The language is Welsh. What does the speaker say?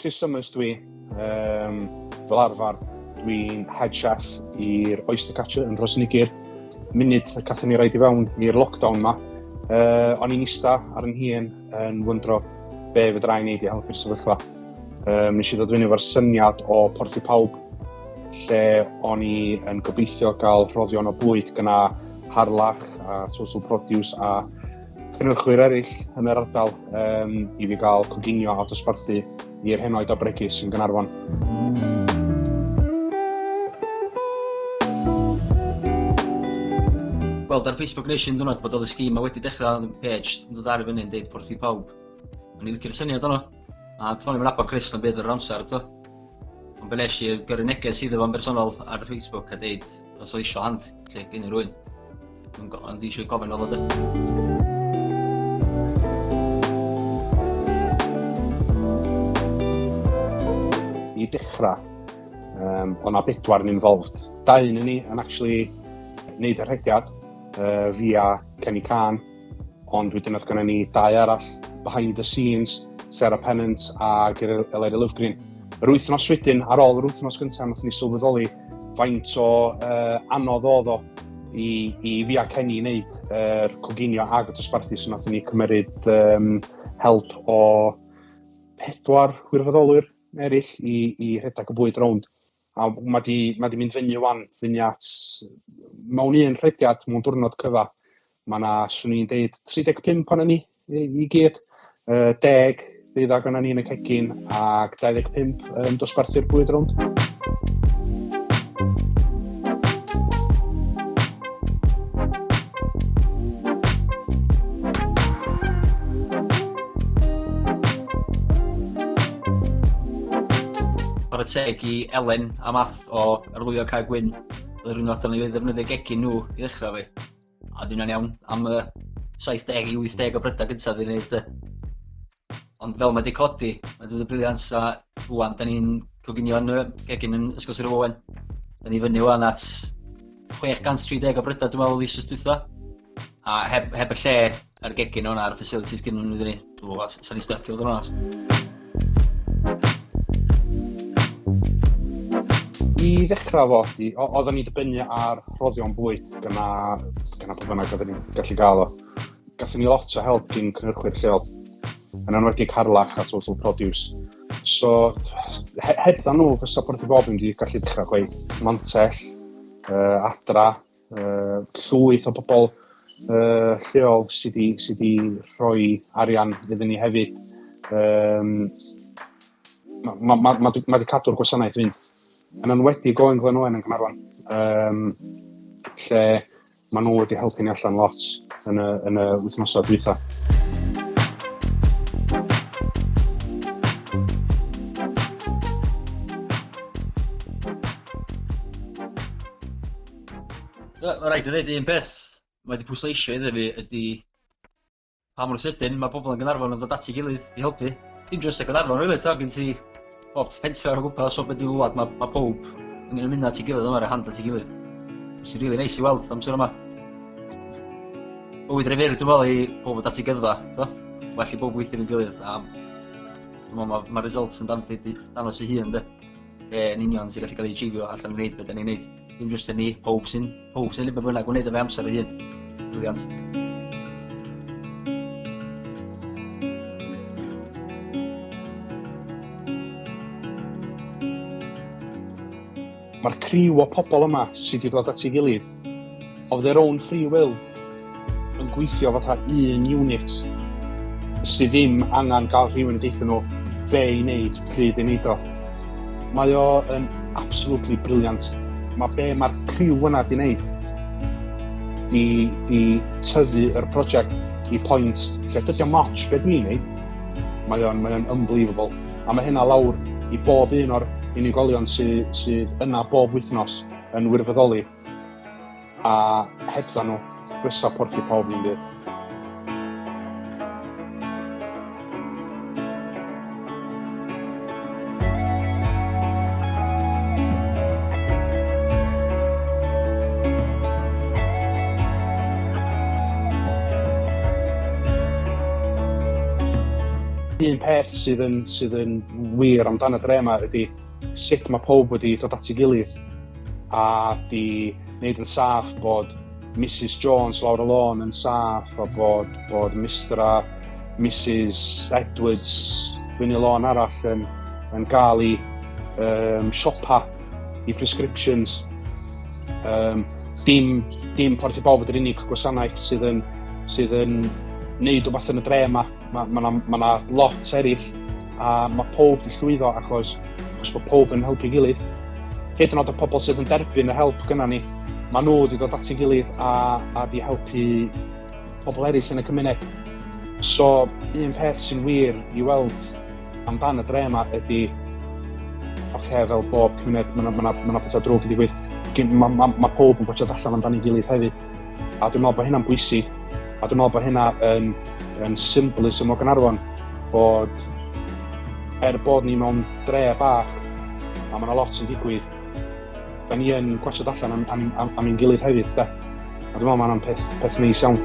Bregus Summers dwi. Fel arfer, dwi'n head chef i'r oystercatcher yn Rosnigir. Munud gathon ni roid i fewn i'r lockdown ma. O'n i'n ista ar yn hun yn wyndro be fydra i wneud i helpu'r sefyllfa. Nes i ddod fyny efo'r syniad o Porthi Pawb, lle o'n i yn gobeithio gael rhoddion o bwyd gyda harlach a social produce a cynhyrchwyr eraill yn yr ardal i fi gael coginio a dosbarthu i'r henoed o bregus yn Nghaernarfon. Wel, ar Facebook nes i'n dwrnod bod oedd y sgîm a wedi dechrau yn page yn dod ar y fyny yn deud Porthi Pawb. O'n i licio'r syniad ono, a dwi'n ddim yn abo Chris yn bydd yr amser, to. Ond be nes i gyrru neges iddo fo'n bersonol ar Facebook a deud os o isio hand, lle gen i rwy'n. Ond i eisiau gofyn fel ydy. I dechrau, o' na 4 yn involved. 2 yn ni yn actually wneud y rhediad via Kenny Caen, ond wedyn oedd gynnon ni 2 arall behind the scenes, Sarah Pennant a Eleri Lyfgrin. Yr wythnos wedyn, ar ôl yr wythnos gyntaf, nath ni sylweddoli faint o anodd oedd o i fi a Kenny wneud coginio ag y dosbarthu, so nath ni cymryd help o 4 wirfoddolwyr eraill i rhedeg y bwyd rownd. A ma' di mynd fyny wan, fyny at mewn un rhediad mewn diwrnod cyfa. Ma' na, swn i'n deud, 35 ohona ni i gyd, 10 ddeuddag o'na ni yn y cegin ac 25 dosbarthu'r bwyd rownd. Chwarae teg i Elen a Math o Arlwyo Cae Gwyn. Oedd rhywun oedden ni wedi ddefnyddio gegin nhw i ddechrau fi. A dwi'n iawn am 70 i 80 o brydau gyntaf i wneud. Ond fel mae wedi codi, mae wedi briliant a rwan, da ni'n coginio yn gegin yn Ysgol Sir Owen. Da ni fyny wan at 630 o brydau dwi'n meddwl eisoes dwytha. A heb y lle ar gegin o'na ar y facilities gyn nhw'n wedi ni. Sa'n ni'n stepio oedd yn onast. I ddechrau fo, oedden ni dibynnu ar rhoddion bwyd gyda pob bynnag oedden ni'n gallu gael o. Gathon ni lot o help gyn cynhyrchwyr lleol, yn enwedig harlach a social produce. So, hebdda nhw fysa Porthi Pawb yn gallu dechrau chweith Mantell, Adra, llwyth o bobl lleol sydd i rhoi arian iddyn ni hefyd. Ma' di cadw'r gwasanaeth fynd. Yn enwedig o England Owen yn Nghaernarfon, lle ma' nhw wedi helpu ni allan lot yn y wythnosau dwytha. Mae rhaid i ddweud un peth, mae wedi pwysleisio iddo fi ydy pa mor sydyn mae bobl yn Nghaernarfon yn dod at ei gilydd i helpu. Dim jyst y Nghaernarfon, really, gen ti bob pentref o gwmpas o beth dwi'n wlad, mae pob yn ymuno at ei gilydd yma ar y hand at ei gilydd. Sy'n rili neis i weld amser yma. Bwyd rhaid dwi'n meddwl i pob at ei gydda, well i bob weithio yn gilydd. A dwi'n meddwl mae results yn danos ei hun, yn union sy'n gallu cael ei achievio allan yn gwneud beth ni'n gwneud. Dim jyst yn ni, pob sy'n lib bynnag gwneud efo amser ei hun. Briliant. Mae'r criw o pobl yma sydd wedi dod at ei gilydd, of their own free will, yn gweithio fatha un unit sydd ddim angen gael rhywun yn deithio nhw be i wneud, pryd i wneud o. Mae o yn absolutely brilliant. Mae'r criw yna di wneud di tyfu yr prosiect i pwynt lle dydy o much be dwi'n wneud. Mae o'n unbelievable. A mae hynna lawr i bob un o'r unigolion sydd yna bob wythnos yn wirfoddoli. A hebdda nhw, fysa Porthi Pawb ni'n dweud. Un peth sydd yn wir amdano dre yma ydy sut mae pawb wedi dod at ei gilydd a di wneud yn saff bod Mrs Jones lawr y lôn yn saff a bod Mr a Mrs Edwards fyny lôn arall yn gael i siopa i prescriptions. Dim Porthi Pawb ydy'r unig gwasanaeth sydd yn neud rhywbeth yn y dre yma. Ma' 'na lot eraill a mae pawb di llwyddo achos bod pawb yn helpu gilydd. Hyd yn oed y pobl sydd yn derbyn y help gyda ni, mae nhw wedi dod at ei gilydd a di helpu pobl eraill yn y cymuned. So, un peth sy'n wir i weld amdan y dre yma ydy, fel bob cymuned, mae pethau drwg i ddigwydd. Mae pawb yn gwachod allan amdan ei gilydd hefyd. A dwi'n meddwl bod hynna'n bwysig. A dwi'n meddwl bod hynna yn symbolism o Gaernarfon, bod bod ni mewn dre bach a mae 'na lot yn digwydd, da ni yn gwachod allan am ein gilydd hefyd, de. A dwi'n meddwl mae hynna'n peth neis iawn.